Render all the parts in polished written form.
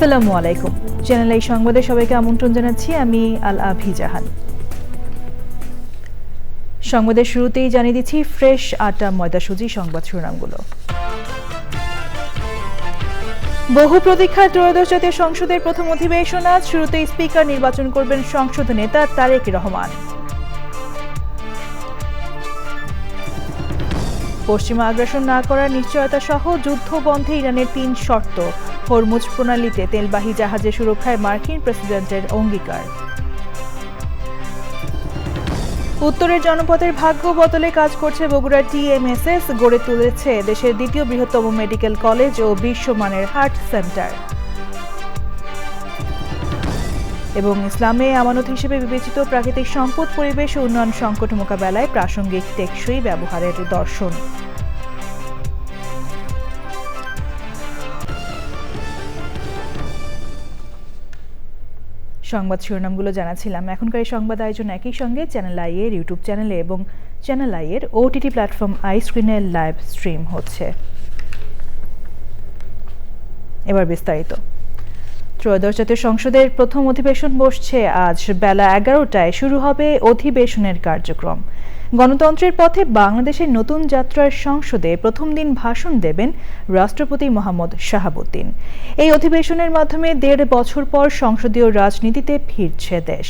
আসসালামু আলাইকুম। চ্যানেল এই সংবাদে সবাইকে আমন্ত্রণ জানাচ্ছি আমি আল আভি জাহান। সংবাদের শুরুতেই জানিয়ে দিচ্ছি ফ্রেশ আটা ময়দা সুজি সংবাদ শিরোনামগুলো। বহু প্রতীক্ষার ত্রয়োদশ জাতীয় সংসদের প্রথম অধিবেশন আজ। শুরুতেই স্পিকার নির্বাচন করবেন সংসদ নেতা তারেক রহমান। পশ্চিমা আগ্রাসন না করার নিশ্চয়তা সহ যুদ্ধ বন্ধে ইরানের ৩ শর্ত। হরমুজ প্রণালীতে তেলবাহী জাহাজের সুরক্ষায় মার্কিন প্রেসিডেন্টের অঙ্গীকার। উত্তরের জনপদের ভাগ্য বদলে কাজ করছে বগুড়ার TMSS, গড়ে তুলেছে দেশের দ্বিতীয় বৃহত্তম মেডিকেল কলেজ ও বিশ্বমানের হার্ট সেন্টার। এবং ইসলামে আমানত হিসেবে বিবেচিত প্রাকৃতিক সম্পদ, পরিবেশ ও উন্নয়ন সংকট মোকাবেলায় প্রাসঙ্গিক টেকসই ব্যবহারের দর্শন। সংবাদ শিরোনামগুলো জানাছিলাম। এখনকার এই সংবাদ আয়োজন একই সঙ্গে চ্যানেল আই এর ইউটিউব চ্যানেলে এবং চ্যানেল আই এর OTT প্ল্যাটফর্ম আইস্ক্রিনে লাইভ স্ট্রিম হচ্ছে। এবার বিস্তারিত। ত্রয়োদশ জাতীয় সংসদের প্রথম অধিবেশন বসছে আজ। বেলা 11টায় শুরু হবে অধিবেশনের কার্যক্রম। গণতন্ত্রের পথে বাংলাদেশের নতুন যাত্রার সংসদে প্রথম দিন ভাষণ দেবেন রাষ্ট্রপতি মোহাম্মদ শাহাবুদ্দিন। এই অধিবেশনের মাধ্যমে ১.৫ বছর পর সংসদীয় রাজনীতিতে ফিরছে দেশ।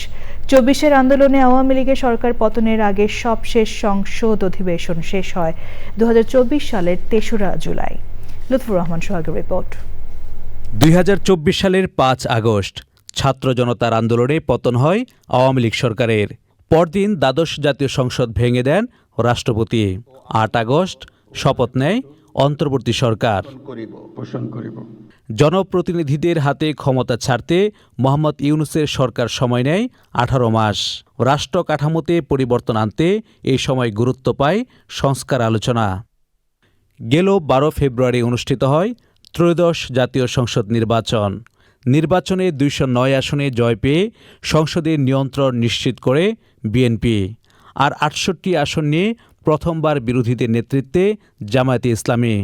২৪-এর আন্দোলনে আওয়ামী লীগের সরকার পতনের আগে সবশেষ সংসদ অধিবেশন শেষ হয় ২০২৪ সালের ৩রা জুলাই। লুৎফুর রহমান সোহাগের রিপোর্ট। ২০২৪ সালের ৫ আগস্ট ছাত্র জনতার আন্দোলনে পতন হয় আওয়ামী লীগ সরকারের। পরদিন দ্বাদশ জাতীয় সংসদ ভেঙে দেন রাষ্ট্রপতি। ৮ আগস্ট শপথ নেয় অন্তর্বর্তী সরকার। জনপ্রতিনিধিদের হাতে ক্ষমতা ছাড়তে মোহাম্মদ ইউনূসের সরকার সময় নেয় ১৮ মাস। রাষ্ট্র কাঠামোতে পরিবর্তন আনতে এই সময় গুরুত্ব পায় সংস্কার আলোচনা। গেল ১২ ফেব্রুয়ারি অনুষ্ঠিত হয় ত্রয়োদশ জাতীয় সংসদ নির্বাচন। নির্বাচনে ২০৯ আসনে জয় পেয়ে সংসদের নিয়ন্ত্রণ নিশ্চিত করে বিএনপি। আর ৬৮ আসন নিয়ে প্রথমবার বিরোধীদের নেতৃত্বে জামায়াতে ইসলামী।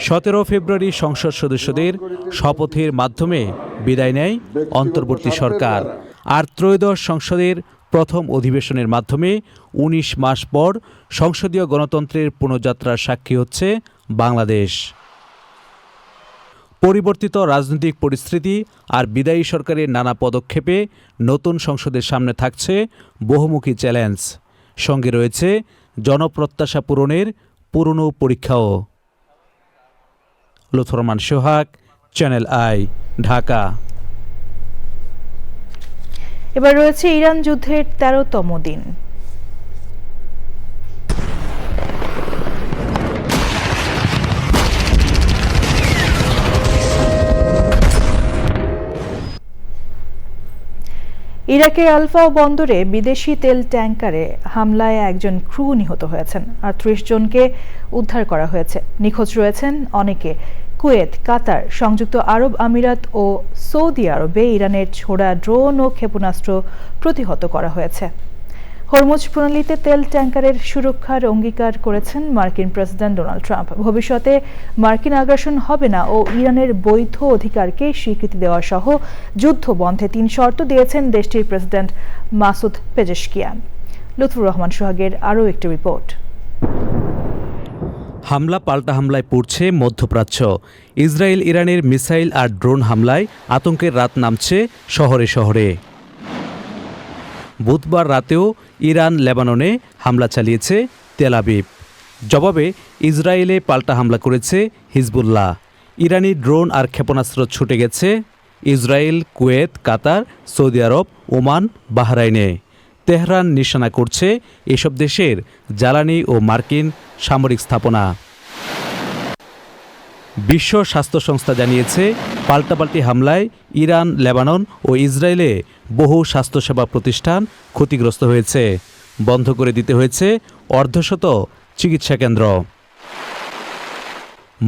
১৭ ফেব্রুয়ারি সংসদ সদস্যদের শপথের মাধ্যমে বিদায় নেয় অন্তর্বর্তী সরকার। আর ত্রয়োদশ সংসদের প্রথম অধিবেশনের মাধ্যমে ১৯ মাস পর সংসদীয় গণতন্ত্রের পুনঃযাত্রার সাক্ষী হচ্ছে বাংলাদেশ। পরিবর্তিত রাজনৈতিক পরিস্থিতি আর বিদায়ী সরকারের নানা পদক্ষেপে নতুন সংসদের সামনে থাকছে বহুমুখী চ্যালেঞ্জ। সঙ্গে রয়েছে জনপ্রত্যাশা পূরণের পুরনো পরীক্ষাও। Lutfur Rahman Sohag, channel I, Dhaka. এবার রয়েছে ইরান যুদ্ধের ১৩তম দিন। ইরাকের আলফা বন্দরে বিদেশি তেল ট্যাঙ্কারে হামলায় একজন ক্রু নিহত হয়েছেন আর ৩০ জনকে উদ্ধার করা হয়েছে। নিখোঁজ রয়েছেন অনেকে। কুয়েত, কাতার, সংযুক্ত আরব আমিরাত ও সৌদি আরবে ইরানের ছোড়া ড্রোন ও ক্ষেপণাস্ত্র প্রতিহত করা হয়েছে। হরমুজ প্রণালীতে তেল ট্যাঙ্কারের সুরক্ষার অঙ্গীকার করেছেন মার্কিন প্রেসিডেন্ট ডোনাল্ড ট্রাম্প। ভবিষ্যতে মার্কিন আগ্রাসন হবে না ও ইরানের বৈধ অধিকারকে স্বীকৃতি দেওয়া সহ যুদ্ধ বন্ধে ৩ শর্ত দিয়েছেন দেশটির president Masoud Pezeshkian. Lutfur Rahman সোহাগের আরও একটি রিপোর্ট। হামলা পাল্টা হামলায় পড়ছে মধ্যপ্রাচ্য। ইসরায়েল ইরানের মিসাইল আর ড্রোন হামলায় আতঙ্কের রাত নামছে শহরে শহরে। বুধবার রাতেও ইরান লেবাননে হামলা চালিয়েছে তেল আবিব। জবাবে ইসরায়েলে পাল্টা হামলা করেছে হিজবুল্লাহ। ইরানি ড্রোন আর ক্ষেপণাস্ত্র ছুটে গেছে ইসরায়েল, কুয়েত, কাতার, সৌদি আরব, ওমান, বাহরাইনে। তেহরান নিশানা করছে এসব দেশের জ্বালানি ও মার্কিন সামরিক স্থাপনা। বিশ্ব স্বাস্থ্য সংস্থা জানিয়েছে পাল্টাপাল্টি হামলায় ইরান, লেবানন ও ইসরায়েলে বহু স্বাস্থ্যসেবা প্রতিষ্ঠান ক্ষতিগ্রস্ত হয়েছে। বন্ধ করে দিতে হয়েছে অর্ধশত চিকিৎসা কেন্দ্র।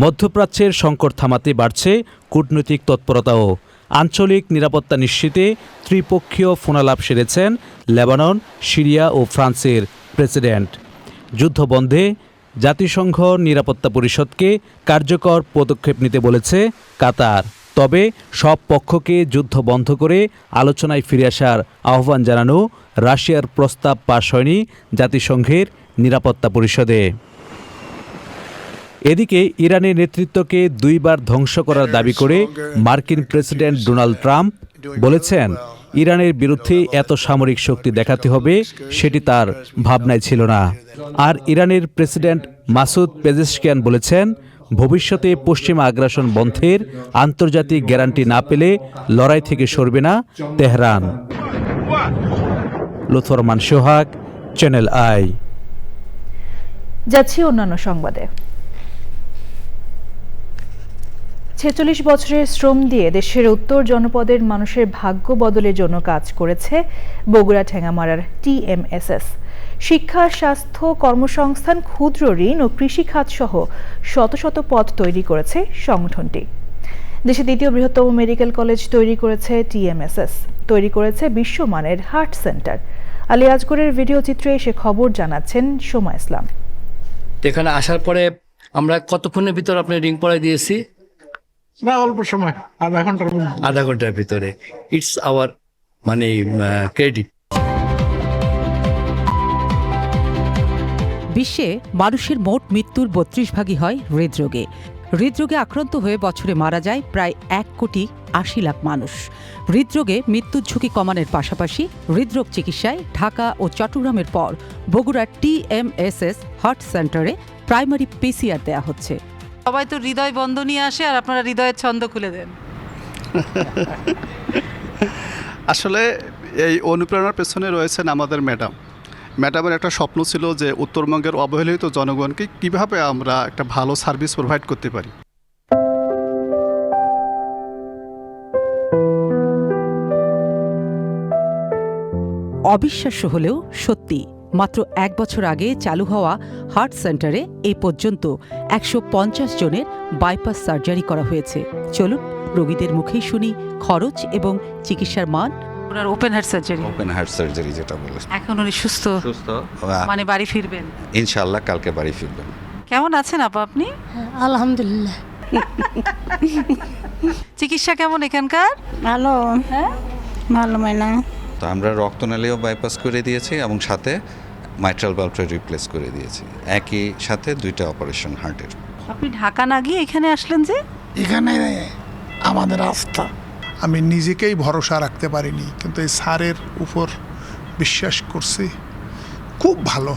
মধ্যপ্রাচ্যের সংকট থামাতে বাড়ছে কূটনৈতিক তৎপরতাও। আঞ্চলিক নিরাপত্তা নিশ্চিতে ত্রিপক্ষীয় ফোনালাপ সেরেছেন লেবানন, সিরিয়া ও ফ্রান্সের প্রেসিডেন্ট। যুদ্ধবন্ধে জাতিসংঘ নিরাপত্তা পরিষদকে কার্যকর পদক্ষেপ নিতে বলেছে কাতার। তবে সব পক্ষকে যুদ্ধ বন্ধ করে আলোচনায় ফিরে আসার আহ্বান জানানো রাশিয়ার প্রস্তাব পাশ হয়নি জাতিসংঘের নিরাপত্তা পরিষদে। এদিকে ইরানের নেতৃত্বকে দুইবার ধ্বংস করার দাবি করে মার্কিন প্রেসিডেন্ট ডোনাল্ড ট্রাম্প বলেছেন, ইরানের বিরুদ্ধে এত সামরিক শক্তি দেখাতে হবে সেটি তার ভাবনায় ছিল না। আর ইরানের প্রেসিডেন্ট মাসুদ পেজেশকিয়ান বলেছেন, ভবিষ্যতে পশ্চিমা আগ্রাসন বন্ধের আন্তর্জাতিক গ্যারান্টি না পেলে লড়াই থেকে সরবে না Tehran. Lutfor Rahman Sohag, channel I. যাচ্ছি অন্যান্য সংবাদে। ৪৬ বছরের শ্রম দিয়ে দেশের উত্তর জনপদের মানুষের ভাগ্য বদলের জন্য কাজ করেছে বগুড়া ঠেঙ্গামারার TMSS। শিক্ষা, স্বাস্থ্য, কর্মসংস্থান, ক্ষুদ্র ঋণ ও কৃষিখাত সহ শত শত পদ তৈরি করেছে সংগঠনটি। দেশে দ্বিতীয় বৃহত্তম মেডিকেল কলেজ তৈরি করেছে TMSS, তৈরি করেছে বিশ্বমানের হার্ট সেন্টার। আলী আজগরের ভিডিও চিত্রে এসে খবর জানাচ্ছেন সোমা ইসলাম। এখানে আসার পরে আমরা কতক্ষণের ভিতর আপনি রিং পড়াই দিয়েছি? না, অল্প সময়, আধা ঘন্টার ভিতরে। It's hour credit. বিশ্বে মানুষের মোট মৃত্যুর ৩২ ভাগই হয় হৃদরোগে। হৃদরোগে আক্রান্ত হয়ে বছরে মারা যায় প্রায় ১,৮০,০০,০০০ মানুষ। হৃদরোগে মৃত্যুর ঝুঁকি কমানোর পাশাপাশি হৃদরোগ চিকিৎসায় ঢাকা ও চট্টগ্রামের পর বগুড়ার TMSS হার্ট সেন্টারে প্রাইমারি PCR দেয়া হচ্ছে। সবাই তো হৃদয় বন্ধ নিয়ে আসে, আর আপনারা হৃদয়ের ছন্দ খুলে দেন। আসলে এই অনুপ্রেরণার পেছনে রয়েছেন আমাদের ম্যাডামের একটা স্বপ্ন ছিল যে উত্তরবঙ্গের অবহেলিত জনগণকে কিভাবে আমরা একটা ভালো সার্ভিস প্রোভাইড করতে পারি। অবিশ্বাস্য হলেও সত্যি, মাত্র ১ বছর আগে চালু হওয়া হার্ট সেন্টারে এই পর্যন্ত ১৫০ জনের বাইপাস সার্জারি করা হয়েছে। চলুন রোগীদের মুখেই শুনি খরচ এবং চিকিৎসার মান। ওনার ওপেন হার্ট সার্জারি যেটা বলে, এখন উনি সুস্থ, মানে বাড়ি ফিরবেন ইনশাআল্লাহ, কালকে বাড়ি ফিরবেন। কেমন আছেন আপা আপনি? আলহামদুলিল্লাহ। চিকিৎসা কেমন এখানকার? ভালো, ভালো মাইনা। তো আমরা রক্তনালীও বাইপাস করে দিয়েছি এবং সাথে মাইট্রাল ভালভটা রিপ্লেস করে দিয়েছি, একই সাথে 2টা অপারেশন হার্টের। আপনি ঢাকা না গিয়ে এখানে আসলেন যে? এখানে আমাদের আস্থা, আমি নিজেকেই ভরসা রাখতে পারিনি, কিন্তু এই স্যারের উপর বিশ্বাস করছি। খুব ভালো।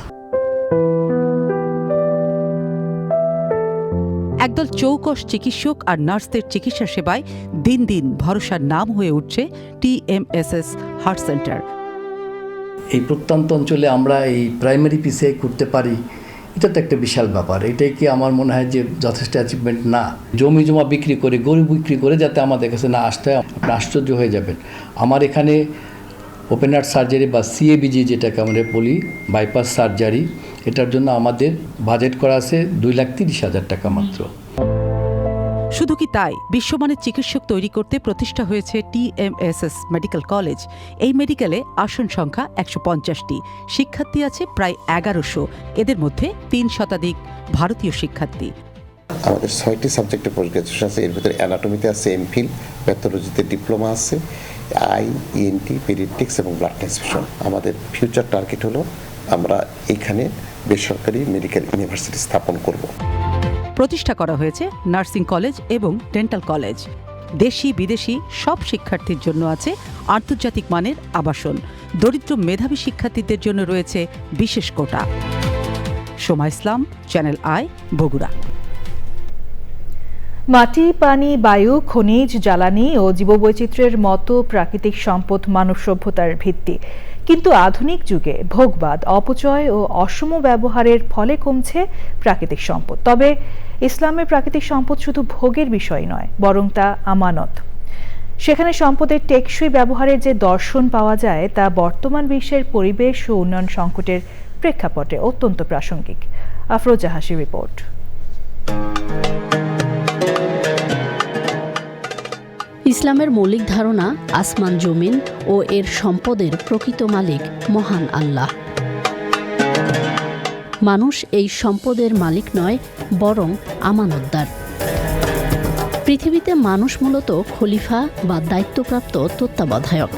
একদল চৌকস চিকিৎসক আর নার্সদের চিকিৎসা সেবায় দিন দিন ভরসার নাম হয়ে উঠছে TMSS হার্ট সেন্টার। এই প্রত্যন্ত অঞ্চলে আমরা এই প্রাইমারি পিসিআই করতে পারি, এটা তো একটা বিশাল ব্যাপার। এটাই কি আমার মনে হয় যে যথেষ্ট অ্যাচিভমেন্ট না। জমি জমা বিক্রি করে, গরু বিক্রি করে যাতে আমাদের কাছে না আসতে হয়, আপনি আশ্চর্য হয়ে যাবেন। আমার এখানে ওপেন হার্ট সার্জারি বা CABG যেটাকে আমরা বলি, বাইপাস সার্জারি, এটার জন্য আমাদের বাজেট করা আছে 2,30,000 টাকা মাত্র। শুধু কি তাই, বিশ্বমানের চিকিৎসক তৈরি করতে প্রতিষ্ঠা হয়েছে TMSS মেডিকেল কলেজ। এই মেডিকেলে আসন সংখ্যা 150টি, শিক্ষার্থী আছে প্রায় 1100, এদের মধ্যে 3 শতাধিক ভারতীয় শিক্ষার্থী। আমাদের 6টি সাবজেক্টে পোস্ট গ্রাজুয়েশন আছে, এর ভিতরে অ্যানাটমিতে আছে MPhil, প্যাথোলজিতে ডিপ্লোমা আছে, ENT, পেডিয়াট্রিক্স এবং ব্লাড ট্রান্সফিউশন। আমাদের ফিউচার টার্গেট হলো আমরা এখানে বেসরকারি মেডিকেল ইউনিভার্সিটি স্থাপন করব। প্রতিষ্ঠা করা হয়েছে নার্সিং কলেজ এবং ডেন্টাল কলেজ। দেশি বিদেশি সব শিক্ষার্থীর জন্য আছে আন্তর্জাতিক মানের আবাসন। দরিদ্র মেধাবী শিক্ষার্থীদের জন্য রয়েছে বিশেষ কোটা। সোমা ইসলাম, চ্যানেল আই, বগুড়া। মাটি, পানি, বায়ু, খনিজ, জ্বালানি ও জীববৈচিত্র্যের মতো প্রাকৃতিক সম্পদ মানব সভ্যতার ভিত্তি। কিন্তু আধুনিক যুগে ভোগবাদ, অপচয় ও অসম ব্যবহারের ফলে কমছে প্রাকৃতিক সম্পদ। তবে ইসলামের প্রাকৃতিক সম্পদ শুধু ভোগের বিষয় নয়, বরং তা আমানত। সেখানে সম্পদের টেকসই ব্যবহারের যে দর্শন পাওয়া যায়, তা বর্তমান বিশ্বের পরিবেশ ও উন্নয়ন সংকটের প্রেক্ষাপটে অত্যন্ত প্রাসঙ্গিক। আফরোজা হাসির রিপোর্ট। ইসলামের মৌলিক ধারণা, আসমান জমিন ও এর সম্পদের প্রকৃত মালিক মহান আল্লাহ। মানুষ এই সম্পদের মালিক নয়, বরং আমানতদার। পৃথিবীতে মানুষ মূলত খলিফা বা দায়িত্বপ্রাপ্ত তত্ত্বাবধায়ক।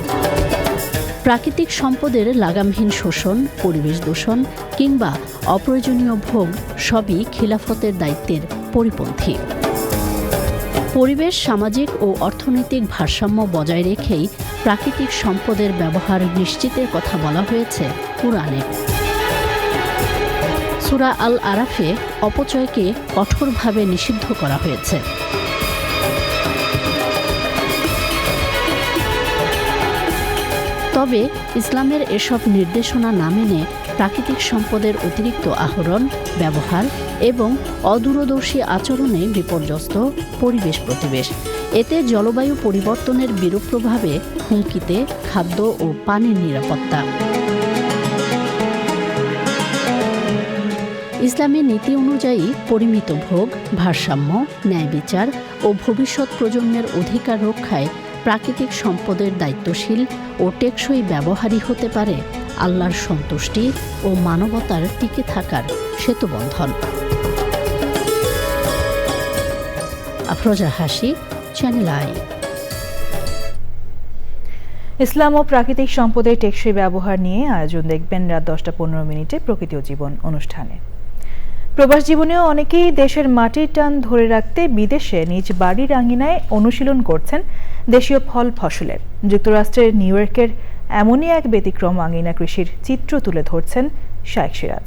প্রাকৃতিক সম্পদের লাগামহীন শোষণ, পরিবেশ দূষণ কিংবা অপ্রয়োজনীয় ভোগ সবই খিলাফতের দায়িত্বের পরিপন্থী। পরিবেশ, সামাজিক ও অর্থনৈতিক ভারসাম্য বজায় রেখেই প্রাকৃতিক সম্পদের ব্যবহার নিশ্চিতের কথা বলা হয়েছে কুরআনে। সূরা আল আরাফে অপচয়কে কঠোরভাবে নিষিদ্ধ করা হয়েছে। তবে ইসলামের এসব নির্দেশনা না মেনে প্রাকৃতিক সম্পদের অতিরিক্ত আহরণ, ব্যবহার এবং অদূরদর্শী আচরণে বিপর্যস্ত পরিবেশ প্রতিবেশ। এতে জলবায়ু পরিবর্তনের বিরূপ প্রভাবে হুমকিতে খাদ্য ও পানির নিরাপত্তা। ইসলামের নীতি অনুযায়ী পরিমিত ভোগ, ভারসাম্য, ন্যায় বিচার ও ভবিষ্যৎ প্রজন্মের অধিকার রক্ষায় প্রাকৃতিক সম্পদের দায়িত্বশীল ও টেকসই ব্যবহারই হতে পারে আল্লাহর সন্তুষ্টি ও মানবতার টিকে থাকার সেতুবন্ধন। আফরোজা হাসি, চ্যানেল আই। ইসলাম ও প্রাকৃতিক সম্পদের টেকসই ব্যবহার নিয়ে আয়োজন দেখবেন রাত 10:15 প্রকৃতি ও জীবন অনুষ্ঠানে। প্রবাস জীবনেও অনেকেই দেশের মাটির টান ধরে রাখতে বিদেশে নিজ বাড়ির আঙিনায় অনুশীলন করছেন দেশীয় ফল ফসলের। যুক্তরাষ্ট্রের নিউ ইয়র্কের এমনই এক ব্যতিক্রম আঙিনা কৃষির চিত্র তুলে ধরছেন শাইখ সিরাজ।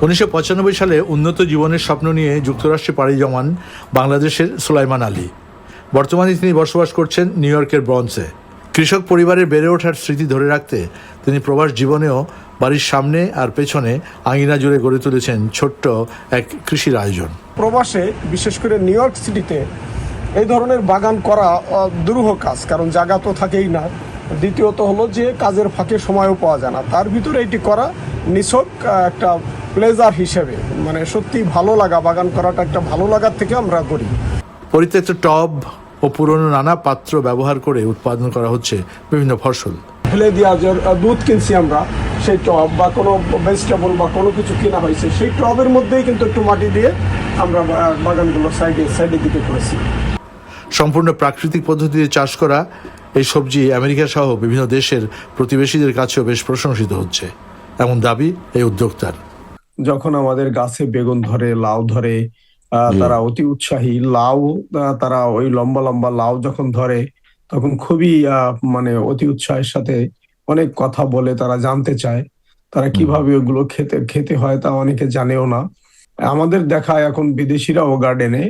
1995 সালে উন্নত জীবনের স্বপ্ন নিয়ে যুক্তরাষ্ট্রে পাড়ি জমান বাংলাদেশের সুলাইমান আলী। বর্তমানে তিনি বসবাস করছেন নিউ ইয়র্কের ব্রঞ্জে। কৃষক পরিবারের বেড়ে ওঠার স্মৃতি ধরে রাখতে তিনি প্রবাস জীবনেও বাড়ির সামনে আর পেছনে আঙিনা জুড়ে গড়ে তুলেছেন ছোট্ট এক কৃষির আয়োজন। প্রবাসে বিশেষ করে নিউ ইয়র্ক সিটিতে এই ধরনের বাগান করা দুরূহ কাজ, কারণ জায়গা তো থাকেই না। দ্বিতীয়ত হলো যে কাজের ফাঁকে সময়ও পাওয়া যায় না। তার ভিতরে এটি করা নিছক একটা প্লেজার হিসেবে, মানে সত্যি ভালো লাগা, বাগান করাটা একটা ভালো লাগার থেকে আমরা করি। পরিত্যক্ত টব ও পুরনো নানা পাত্র ব্যবহার করে উৎপাদন করা হচ্ছে বিভিন্ন ফসল। ফেলে দেওয়া যে দুধ কিনছি আমরা, সেই টব বা কোনো ভেজিটেবল বা কোনো কিছু কেনা হয়েছে, সেই টবের মধ্যেই কিন্তু একটু মাটি দিয়ে আমরা বাগানগুলো সাইডে দিকে করেছি। সম্পূর্ণ প্রাকৃতিক পদ্ধতিতে চাষ করা এই সবজি আমেরিকা সহ বিভিন্ন দেশের প্রতিবেশীদের কাছেও বেশ প্রশংসিত হচ্ছে, এমন দাবি এই উদ্যোক্তার। যখন আমাদের গাছে বেগুন ধরে, লাউ ধরে, তারা অতি উৎসাহী। লাউ তারা ওই লম্বা লম্বা লাউ যখন ধরে তখন খুবই মানে অতি উৎসাহের সাথে অনেক কথা বলে, তারা জানতে চায় তারা কিভাবে ওগুলো খেতে হয়, তা অনেকে জানেও না। আমাদের দেখা এখন বিদেশিরাও গার্ডেনে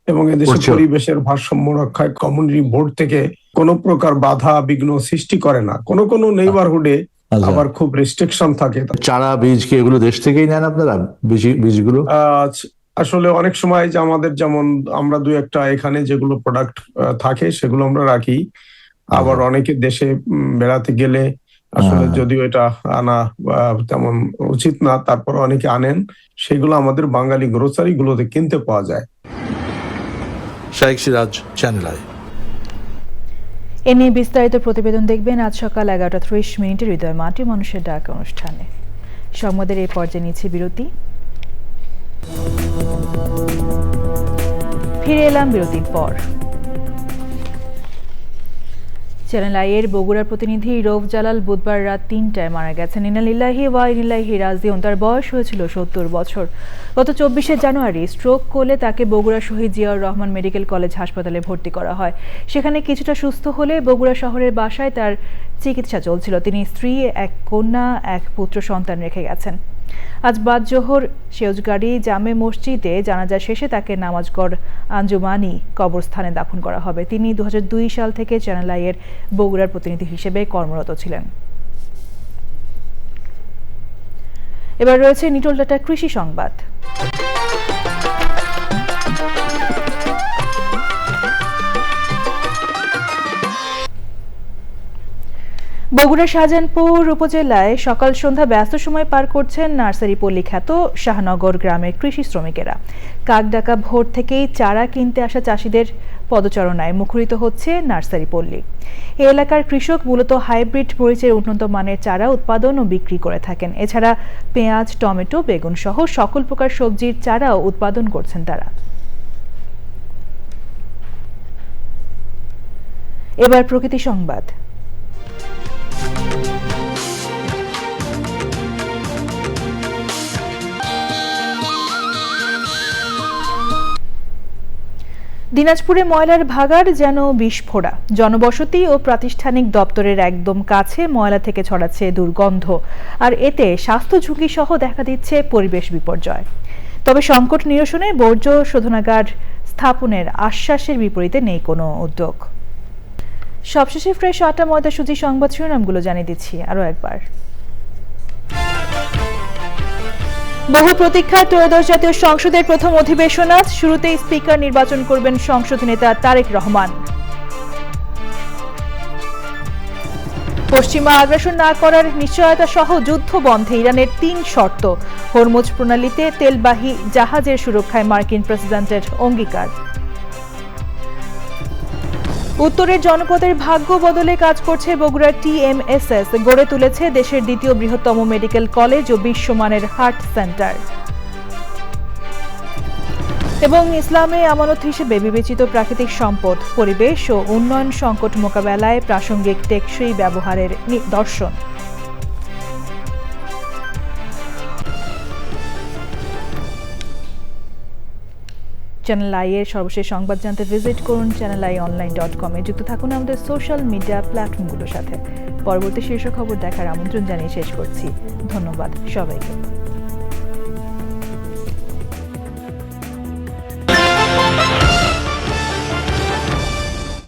এবং এদেশের পরিবেশের ভারসাম্য রক্ষায় কমিউনিটি বোর্ড থেকে কোনো প্রকার বাধা বিঘ্ন সৃষ্টি করে না। কোনো নেইবারহুডে আবার খুব রেস্ট্রিকশন থাকে। চারা বীজ কি এগুলো দেশ থেকেই নেন আপনারা? বীজগুলো আসলে অনেক সময় যে আমাদের যেমন আমরা দু একটা এখানে যেগুলো প্রোডাক্ট থাকে সেগুলো আমরা রাখি। আবার অনেকে দেশে বেড়াতে গেলে আসলে যদিও এটা আনা তেমন উচিত না, তারপর অনেকে আনেন, সেগুলো আমাদের বাঙালি গ্রোসারি গুলোতে কিনতে পাওয়া যায়। শাইখ সিরাজ, চ্যানেল আই। এ নিয়ে বিস্তারিত প্রতিবেদন দেখবেন আজ সকাল 11:30 হৃদয় মাটি মানুষের ডাক অনুষ্ঠানে। সংবাদের এই পর্যায়ে নিচ্ছে বিরতি। ফিরে এলাম বিরতির পর। চ্যানেল আই এর বগুড়ার প্রতিনিধি রৌফ জালাল বুধবার রাত 3টায় মারা গেছেন। ইন্না লিল্লাহি ওয়া ইন্না ইলাইহি রাজিউন। তার বয়স হয়েছিল 70 বছর। গত 24শে জানুয়ারি স্ট্রোক করলে তাকে বগুড়া শহীদ জিয়াউর রহমান মেডিকেল কলেজ হাসপাতালে ভর্তি করা হয়। সেখানে কিছুটা সুস্থ হলে বগুড়া শহরের বাসায় তার চিকিৎসা চলছিল। তিনি স্ত্রী, এক কন্যা, এক পুত্র সন্তান রেখে গেছেন। আজ বাদ জোহর সেউজগাড়ি জামে মসজিদে জানাজা শেষে তাকে নামাজগড় আঞ্জুমানি কবরস্থানে দাফন করা হবে। তিনি 2002 সাল থেকে চ্যানেল আই এর বগুড়ার প্রতিনিধি হিসেবে কর্মরত ছিলেন। এবার রয়েছে নিটল ডাটা কৃষি সংবাদ। বগুড়া শাহজাহানপুর উপজেলায় সকাল সন্ধ্যা ব্যস্ত সময় পার করছেন নার্সারি পল্লী খ্যাত শাহনগর গ্রামের কৃষি শ্রমিকেরা। কাকডাকা ভোর থেকেই চারা কিনতে আসা চাষিদের পদচারণায় মুখরিত হচ্ছে নার্সারি পল্লী। এই এলাকার কৃষক মূলত হাইব্রিড মরিচের উন্নত মানের চারা উৎপাদন ও বিক্রি করে থাকেন। এছাড়া পেঁয়াজ, টমেটো, বেগুন সহ সকল প্রকার সবজির চারাও উৎপাদন করছেন তারা। এবার প্রকৃতি সংবাদ। দিনাজপুরে ময়লার ভাগাড় যেন বিস্ফোরা। জনবসতি ও প্রাতিষ্ঠানিক দপ্তরের একদম কাছে ময়লা থেকে ছড়াচ্ছে দুর্গন্ধ, আর এতে স্বাস্থ্য ঝুঁকি সহ দেখা দিচ্ছে পরিবেশ বিপর্যয়। তবে সংকট নিরসনে বর্জ্য শোধনাগার স্থাপনের আশ্বাসের বিপরীতে নেই কোনো উদ্যোগ। সবশেষে ফ্রেশ আটা ময়দা সুজি সংবাদ শিরোনামগুলো জানিয়ে দিচ্ছি আরও একবার। বহু প্রতীক্ষার ত্রয়োদশ জাতীয় সংসদের প্রথম অধিবেশন আজ। শুরুতেই স্পিকার নির্বাচন করবেন সংসদ নেতা তারেক রহমান। পশ্চিমা আগ্রাসন না করার নিশ্চয়তা সহ যুদ্ধ বন্ধে ইরানের 3 শর্ত। হরমুজ প্রণালীতে তেলবাহী জাহাজের সুরক্ষায় মার্কিন প্রেসিডেন্টের অঙ্গীকার। উত্তরের জনপদের ভাগ্য বদলে কাজ করছে বগুড়ার TMSS। গড়ে তুলেছে দেশের দ্বিতীয় বৃহত্তম মেডিকেল কলেজ ও বিশ্বমানের হার্ট সেন্টার। এবং ইসলামে আমানত হিসেবে বিবেচিত প্রাকৃতিক সম্পদ, পরিবেশ ও উন্নয়ন সংকট মোকাবেলায় প্রাসঙ্গিক টেকসই ব্যবহারের নিদর্শন। চ্যানেল আই এর সর্বশেষ সংবাদ জানতে ভিজিট করুন channelionline.com এ। যুক্ত থাকুন আমাদের সোশ্যাল মিডিয়া প্ল্যাটফর্মগুলোর সাথে। পরবর্তী শীর্ষ খবর দেখার আমন্ত্রণ জানিয়ে শেষ করছি। ধন্যবাদ সবাইকে।